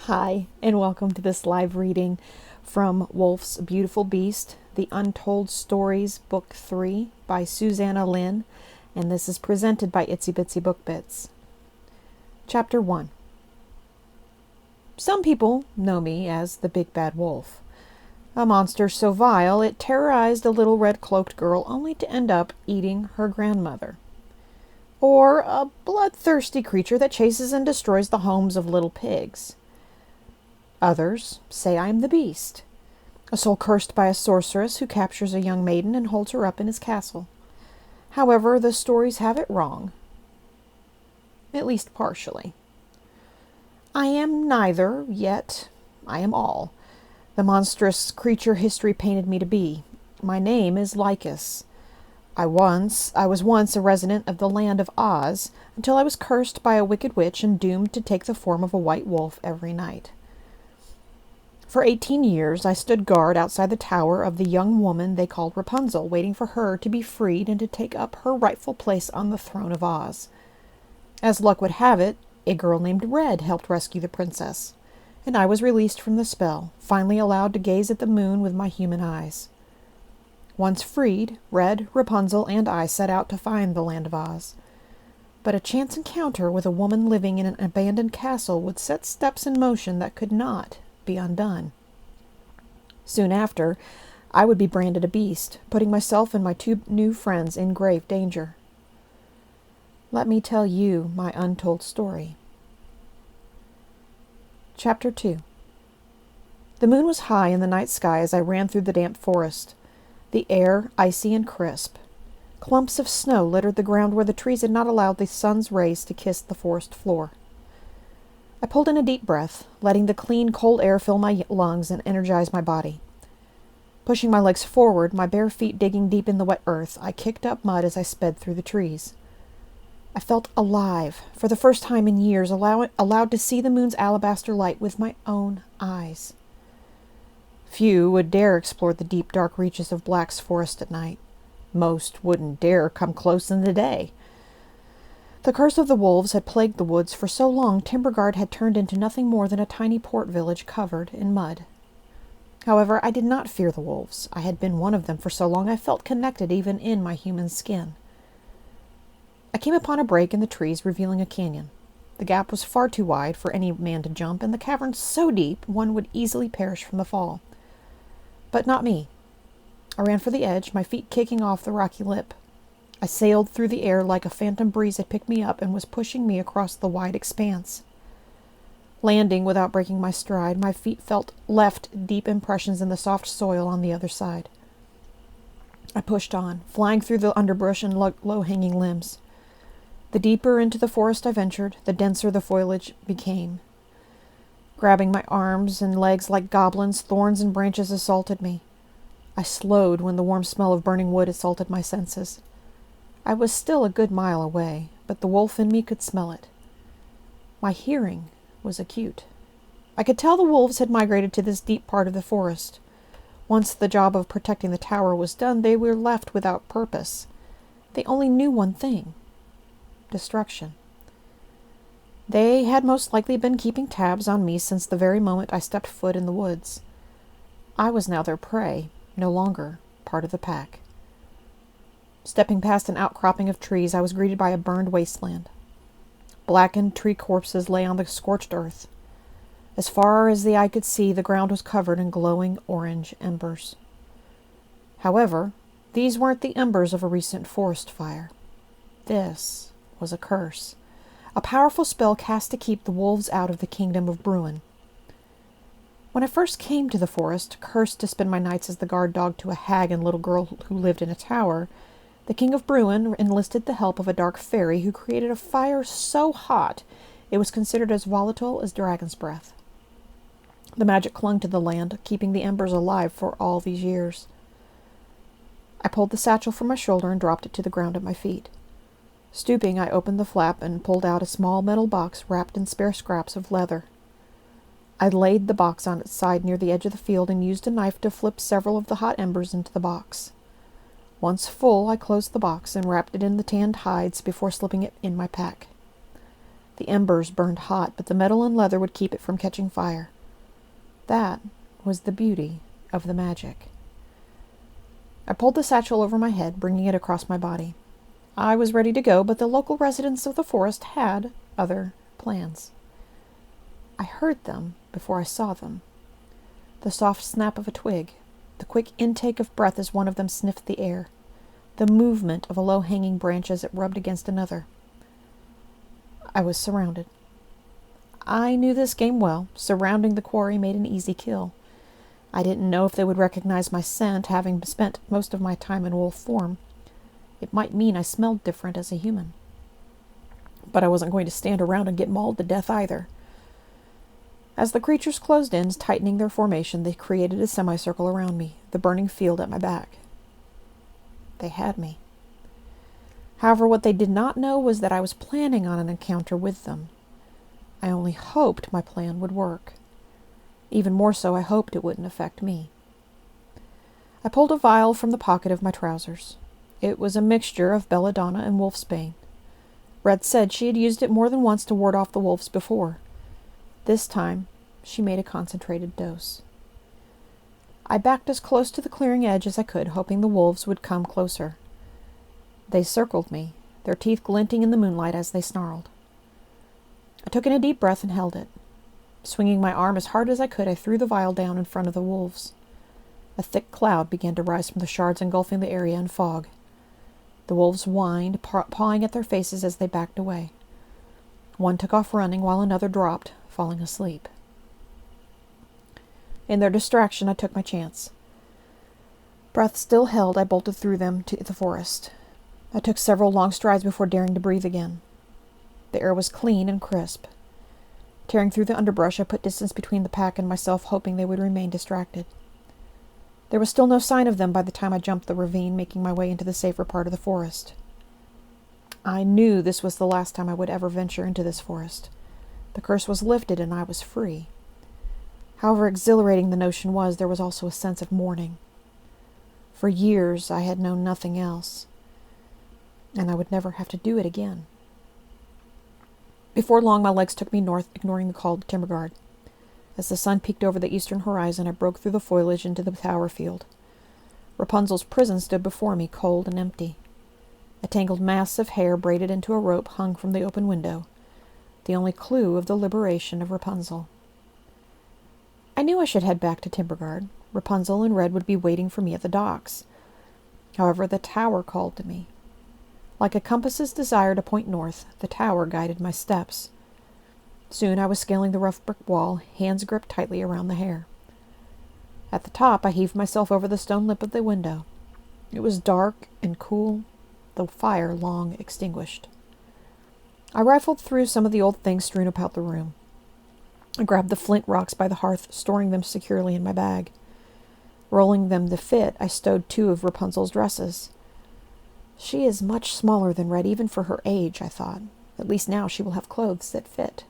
Hi, and welcome to this live reading from Wolf's Beautiful Beast, The Untold Stories, Book 3 by Suzanna Lynn, and this is presented by Itsy Bitsy Book Bits. Chapter 1. Some people know me as the Big Bad Wolf, a monster so vile it terrorized a little red-cloaked girl only to end up eating her grandmother. Or a bloodthirsty creature that chases and destroys the homes of little pigs. Others say I am the Beast, a soul cursed by a sorceress who captures a young maiden and holds her up in his castle. However, the stories have it wrong, at least partially. I am neither, yet I am all, the monstrous creature history painted me to be. My name is Lycus. I was once a resident of the land of Oz, until I was cursed by a wicked witch and doomed to take the form of a white wolf every night. For 18 years, I stood guard outside the tower of the young woman they called Rapunzel, waiting for her to be freed and to take up her rightful place on the throne of Oz. As luck would have it, a girl named Red helped rescue the princess, and I was released from the spell, finally allowed to gaze at the moon with my human eyes. Once freed, Red, Rapunzel, and I set out to find the land of Oz. But a chance encounter with a woman living in an abandoned castle would set steps in motion that could not be undone. Soon after, I would be branded a beast, putting myself and my two new friends in grave danger. Let me tell you my untold story. Chapter 2. The moon was high in the night sky as I ran through the damp forest, the air icy and crisp. Clumps of snow littered the ground where the trees had not allowed the sun's rays to kiss the forest floor. I pulled in a deep breath, letting the clean, cold air fill my lungs and energize my body. Pushing my legs forward, my bare feet digging deep in the wet earth, I kicked up mud as I sped through the trees. I felt alive, for the first time in years, allowed to see the moon's alabaster light with my own eyes. Few would dare explore the deep, dark reaches of Black's forest at night. Most wouldn't dare come close in the day. The curse of the wolves had plagued the woods for so long Timberguard had turned into nothing more than a tiny port village covered in mud. However, I did not fear the wolves. I had been one of them for so long I felt connected even in my human skin. I came upon a break in the trees revealing a canyon. The gap was far too wide for any man to jump, and the cavern so deep one would easily perish from the fall. But not me. I ran for the edge, my feet kicking off the rocky lip. I sailed through the air like a phantom breeze had picked me up and was pushing me across the wide expanse. Landing without breaking my stride, my feet left deep impressions in the soft soil on the other side. I pushed on, flying through the underbrush and low-hanging limbs. The deeper into the forest I ventured, the denser the foliage became. Grabbing my arms and legs like goblins, thorns and branches assaulted me. I slowed when the warm smell of burning wood assaulted my senses. I was still a good mile away, but the wolf in me could smell it. My hearing was acute. I could tell the wolves had migrated to this deep part of the forest. Once the job of protecting the tower was done, they were left without purpose. They only knew one thing: destruction. They had most likely been keeping tabs on me since the very moment I stepped foot in the woods. I was now their prey, no longer part of the pack. Stepping past an outcropping of trees, I was greeted by a burned wasteland. Blackened tree corpses lay on the scorched earth. As far as the eye could see, the ground was covered in glowing orange embers. However, these weren't the embers of a recent forest fire. This was a curse, a powerful spell cast to keep the wolves out of the kingdom of Bruin. When I first came to the forest, cursed to spend my nights as the guard dog to a hag and little girl who lived in a tower, the king of Bruin enlisted the help of a dark fairy who created a fire so hot it was considered as volatile as dragon's breath. The magic clung to the land, keeping the embers alive for all these years. I pulled the satchel from my shoulder and dropped it to the ground at my feet. Stooping, I opened the flap and pulled out a small metal box wrapped in spare scraps of leather. I laid the box on its side near the edge of the field and used a knife to flip several of the hot embers into the box. Once full, I closed the box and wrapped it in the tanned hides before slipping it in my pack. The embers burned hot, but the metal and leather would keep it from catching fire. That was the beauty of the magic. I pulled the satchel over my head, bringing it across my body. I was ready to go, but the local residents of the forest had other plans. I heard them before I saw them. The soft snap of a twig, the quick intake of breath as one of them sniffed the air, the movement of a low-hanging branch as it rubbed against another. I was surrounded. I knew this game well. Surrounding the quarry made an easy kill. I didn't know if they would recognize my scent, having spent most of my time in wolf form. It might mean I smelled different as a human. But I wasn't going to stand around and get mauled to death either. As the creatures closed in, tightening their formation, they created a semicircle around me, the burning field at my back. They had me. However, what they did not know was that I was planning on an encounter with them. I only hoped my plan would work. Even more so, I hoped it wouldn't affect me. I pulled a vial from the pocket of my trousers. It was a mixture of belladonna and wolfsbane. Red said she had used it more than once to ward off the wolves before. This time, she made a concentrated dose. I backed as close to the clearing edge as I could, hoping the wolves would come closer. They circled me, their teeth glinting in the moonlight as they snarled. I took in a deep breath and held it. Swinging my arm as hard as I could, I threw the vial down in front of the wolves. A thick cloud began to rise from the shards engulfing the area in fog. The wolves whined, pawing at their faces as they backed away. One took off running while another dropped, falling asleep. In their distraction, I took my chance. Breath still held, I bolted through them to the forest. I took several long strides before daring to breathe again. The air was clean and crisp. Tearing through the underbrush, I put distance between the pack and myself, hoping they would remain distracted. There was still no sign of them by the time I jumped the ravine, making my way into the safer part of the forest. I knew this was the last time I would ever venture into this forest. The curse was lifted and I was free. However exhilarating the notion was, there was also a sense of mourning. For years I had known nothing else, and I would never have to do it again. Before long, my legs took me north, ignoring the call to Timberguard. As the sun peeked over the eastern horizon, I broke through the foliage into the tower field. Rapunzel's prison stood before me, cold and empty. A tangled mass of hair braided into a rope hung from the open window, the only clue of the liberation of Rapunzel. I knew I should head back to Timberguard. Rapunzel and Red would be waiting for me at the docks. However, the tower called to me. Like a compass's desire to point north, the tower guided my steps. Soon I was scaling the rough brick wall, hands gripped tightly around the hair. At the top, I heaved myself over the stone lip of the window. It was dark and cool, the fire long extinguished. I rifled through some of the old things strewn about the room. I grabbed the flint rocks by the hearth, storing them securely in my bag. Rolling them to fit, I stowed 2 of Rapunzel's dresses. She is much smaller than Red, even for her age, I thought. At least now she will have clothes that fit.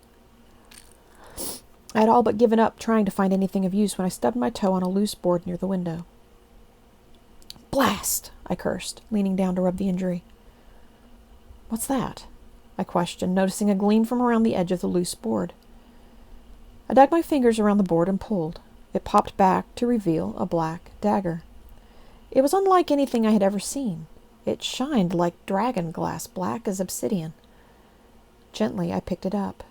I had all but given up trying to find anything of use when I stubbed my toe on a loose board near the window. "Blast!" I cursed, leaning down to rub the injury. "What's that?" I questioned, noticing a gleam from around the edge of the loose board. I dug my fingers around the board and pulled. It popped back to reveal a black dagger. It was unlike anything I had ever seen. It shined like dragon glass, black as obsidian. Gently, I picked it up.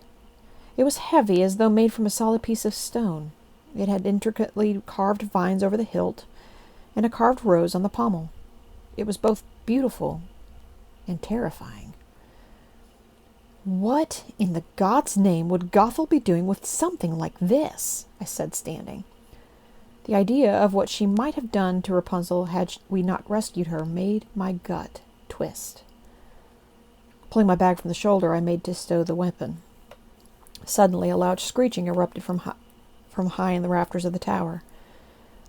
It was heavy, as though made from a solid piece of stone. It had intricately carved vines over the hilt, and a carved rose on the pommel. It was both beautiful and terrifying. "What in the God's name would Gothel be doing with something like this?" I said, standing. The idea of what she might have done to Rapunzel had we not rescued her made my gut twist. Pulling my bag from the shoulder, I made to stow the weapon. Suddenly, a loud screeching erupted from high in the rafters of the tower.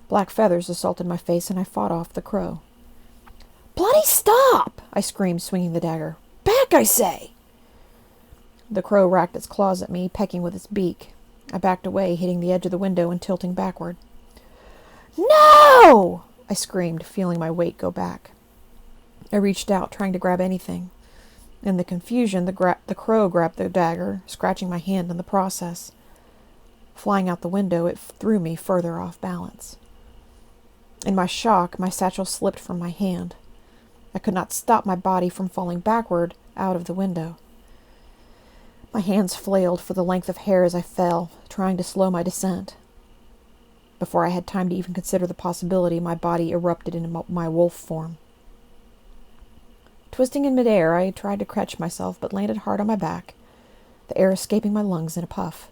Black feathers assaulted my face, and I fought off the crow. "Bloody stop!" I screamed, swinging the dagger. "Back, I say!" The crow racked its claws at me, pecking with its beak. I backed away, hitting the edge of the window and tilting backward. "No!" I screamed, feeling my weight go back. I reached out, trying to grab anything. In the confusion, the crow grabbed the dagger, scratching my hand in the process. Flying out the window, it threw me further off balance. In my shock, my satchel slipped from my hand. I could not stop my body from falling backward out of the window. My hands flailed for the length of hair as I fell, trying to slow my descent. Before I had time to even consider the possibility, my body erupted into my wolf form. Twisting in midair, I tried to catch myself, but landed hard on my back, the air escaping my lungs in a puff.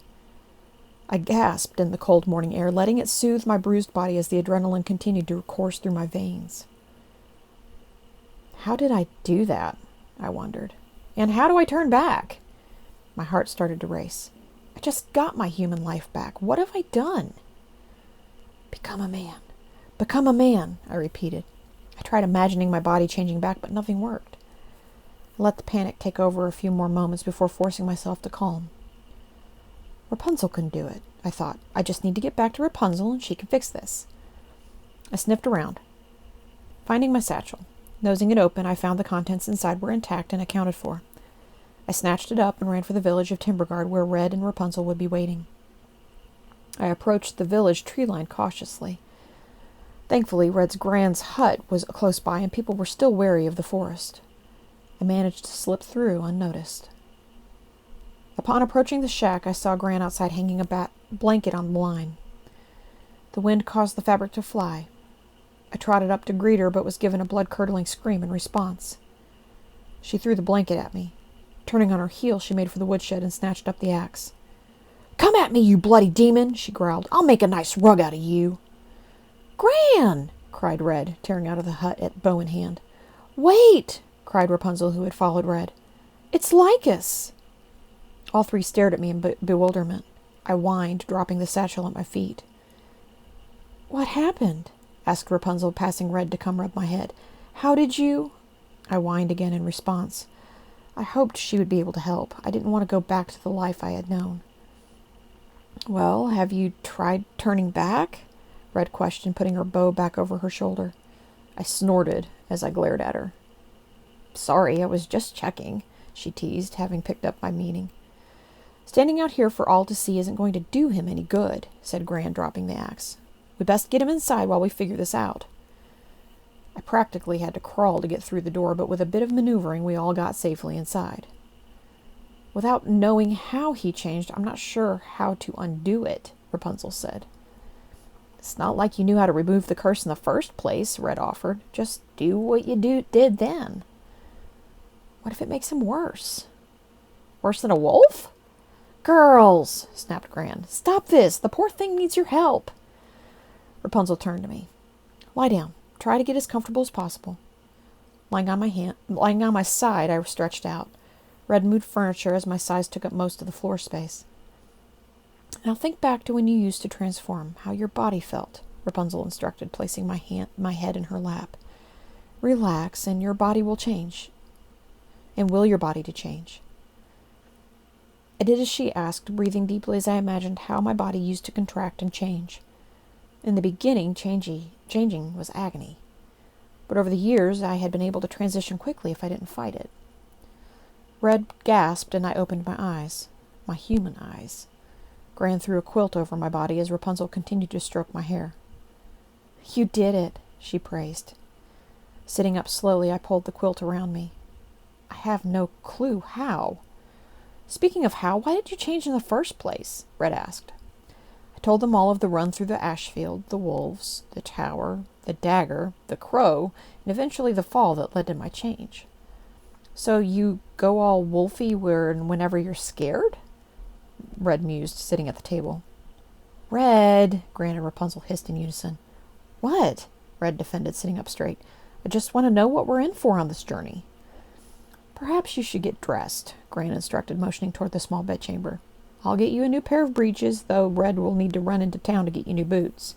I gasped in the cold morning air, letting it soothe my bruised body as the adrenaline continued to course through my veins. How did I do that? I wondered. And how do I turn back? My heart started to race. I just got my human life back. What have I done? Become a man. Become a man, I repeated. I tried imagining my body changing back, but nothing worked. I let the panic take over a few more moments before forcing myself to calm. Rapunzel can do it, I thought. I just need to get back to Rapunzel and she can fix this. I sniffed around, finding my satchel. Nosing it open, I found the contents inside were intact and accounted for. I snatched it up and ran for the village of Timberguard, where Red and Rapunzel would be waiting. I approached the village tree line cautiously. Thankfully, Red's Grand's hut was close by, and people were still wary of the forest. I managed to slip through unnoticed. Upon approaching the shack, I saw Gran outside hanging a blanket on the line. The wind caused the fabric to fly. I trotted up to greet her, but was given a blood-curdling scream in response. She threw the blanket at me. Turning on her heel, she made for the woodshed and snatched up the axe. "Come at me, you bloody demon!" she growled. "I'll make a nice rug out of you." "Gran!" cried Red, tearing out of the hut at bow in hand. "Wait!" cried Rapunzel, who had followed Red. "It's Lycus!" All three stared at me in bewilderment. I whined, dropping the satchel at my feet. "What happened?" asked Rapunzel, passing Red to come rub my head. "How did you—" I whined again in response. I hoped she would be able to help. I didn't want to go back to the life I had known. "Well, have you tried turning back?" Red questioned, putting her bow back over her shoulder. I snorted as I glared at her. "Sorry, I was just checking," she teased, having picked up my meaning. "Standing out here for all to see isn't going to do him any good," said Gran, dropping the axe. "We best get him inside while we figure this out." I practically had to crawl to get through the door, but with a bit of maneuvering, we all got safely inside. "Without knowing how he changed, I'm not sure how to undo it," Rapunzel said. "It's not like you knew how to remove the curse in the first place," Red offered. "Just do what you did then." "What if it makes him worse?" "Worse than a wolf?" "Girls!" snapped Gran. "Stop this! The poor thing needs your help!" Rapunzel turned to me. "Lie down. Try to get as comfortable as possible." Lying on my side, I stretched out. Red moved furniture as my size took up most of the floor space. "Now think back to when you used to transform, how your body felt," Rapunzel instructed, placing my head in her lap. "Relax, and your body will change. And will your body to change?" I did as she asked, breathing deeply as I imagined how my body used to contract and change. In the beginning, changing was agony. But over the years, I had been able to transition quickly if I didn't fight it. Red gasped, and I opened my eyes. My human eyes. Gran threw a quilt over my body as Rapunzel continued to stroke my hair. "You did it," she praised. Sitting up slowly, I pulled the quilt around me. I have no clue how. "Speaking of how, why did you change in the first place?" Red asked. I told them all of the run through the ash field, the wolves, the tower, the dagger, the crow, and eventually the fall that led to my change. "So you go all wolfy whenever you're scared?" Red mused, sitting at the table. "Red," Gran and Rapunzel hissed in unison. "What?" Red defended, sitting up straight. "I just want to know what we're in for on this journey." "Perhaps you should get dressed," Gran instructed, motioning toward the small bedchamber. "I'll get you a new pair of breeches, though Red will need to run into town to get you new boots.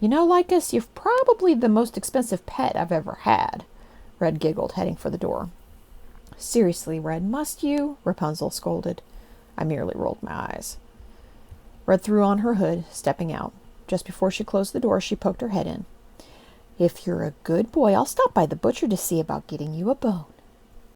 You know, Lycus, you're probably the most expensive pet I've ever had." Red giggled, heading for the door. "Seriously, Red, must you?" Rapunzel scolded. I merely rolled my eyes. Red threw on her hood, stepping out. Just before she closed the door, she poked her head in. "If you're a good boy, I'll stop by the butcher to see about getting you a bone."